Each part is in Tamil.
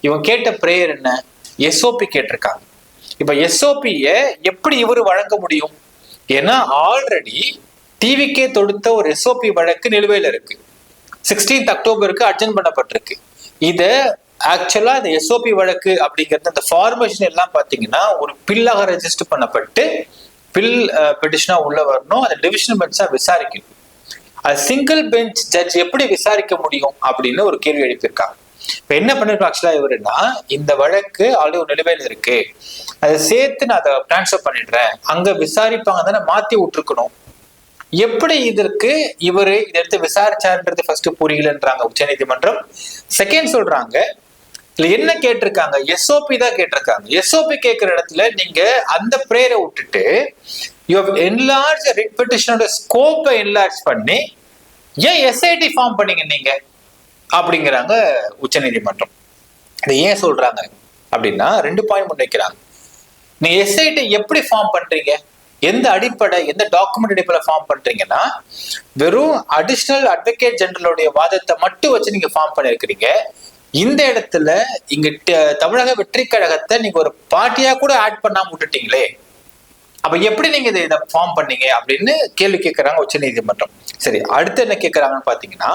இவங்க கேட்ட பிரேயர் என்ன? எஸ்ஓபி கேட்டிருக்காங்க. இப்ப எஸ்ஓபிய எப்படி இவரு வழங்க முடியும்? ஏன்னா ஆல்ரெடி டிவிக்கே தொடுத்த ஒரு எஸ்ஓபி வழக்கு நிலுவையில் இருக்கு. 16th அக்டோபருக்கு அட்ஜென்ட் பண்ணப்பட்டிருக்கு. இத ஆக்சுவலா இந்த எஸ்ஓபி வழக்கு அப்படிங்கிறது அந்த ஃபார்மேஷன் எல்லாம் பாத்தீங்கன்னா ஒரு பில்லாக ரெஜிஸ்டர் பண்ணப்பட்டு பில் பெட்டிஷனா உள்ள வரணும். அதை டிவிஷனல் பெஞ்சா விசாரிக்கணும். அது சிங்கிள் பெஞ்ச் ஜட்ஜ் எப்படி விசாரிக்க முடியும் அப்படின்னு ஒரு கேள்வி எழுப்பியிருக்காங்க. இப்ப என்ன பண்ணிருக்கோம் ஆக்சுவலா இவருன்னா, இந்த வழக்கு ஆல்ரெடி ஒரு நிலுவையில் இருக்கு, அதை சேர்த்து நான் அதை டிரான்ஸ்ஃபர் பண்ணிடுறேன், அங்க விசாரிப்பாங்க தானே, மாத்தி விட்டுருக்கணும். எப்படி இதற்கு இவரு இதை எடுத்து விசாரிச்சாருன்றது ஃபர்ஸ்ட் புரியலன்றாங்க உச்ச நீதிமன்றம். செகண்ட் சொல்றாங்க, இதுல என்ன கேட்டிருக்காங்க? எஸ்ஓபி தான் கேட்டிருக்காங்க. எஸ்ஓபி கேட்கிற இடத்துல நீங்க அந்த பிரேயரை விட்டுட்டு யூ ஹவ் என்லார்ஜ் ரிட் பெட்டிஷனோட ஸ்கோப்பை என்லார்ஜ் பண்ணி ஏன் எஸ்ஐடி ஃபார்ம் பண்ணீங்க நீங்க அப்படிங்கிறாங்க உச்ச நீதிமன்றம். இதை ஏன் சொல்றாங்க அப்படின்னா 2 பாயிண்ட் முன்வைக்கிறாங்க. நீங்க எஸ்ஐடி எப்படி ஃபார்ம் பண்றீங்க? எந்த அடிப்படை, எந்த டாக்குமெண்ட் அடிப்படையில் ஃபார்ம் பண்றீங்கன்னா, வெறும் அடிஷனல் அட்வொகேட் ஜெனரலுடைய வாதத்தை மட்டும் வச்சு நீங்க ஃபார்ம் பண்ணிருக்கிறீங்க. இந்த இடத்துல இங்க தமிழக வெற்றி கழகத்தை நீங்க ஒரு பார்ட்டியா கூட ஆட் பண்ணாம விட்டுட்டீங்களே, அப்ப எப்படி நீங்க இதை ஃபார்ம் பண்ணீங்க அப்படின்னு கேள்வி கேட்கறாங்க உச்ச நீதிமன்றம். சரி, அடுத்து என்ன கேட்கறாங்கன்னு பாத்தீங்கன்னா,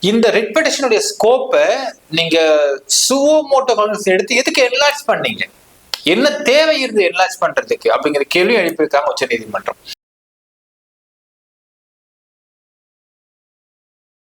இந்த ரிட் பெட்டிஷனுடைய ஸ்கோப்பை நீங்க சுவோ மோட்டோ காங்கிரஸ் எடுத்து எதுக்கு என்லார்ஜ் பண்ணீங்க? என்ன தேவை இருந்து என்லார்ஜ் பண்றதுக்கு அப்படிங்கிற கேள்வி எழுப்பியிருக்காங்க உச்ச நீதிமன்றம்.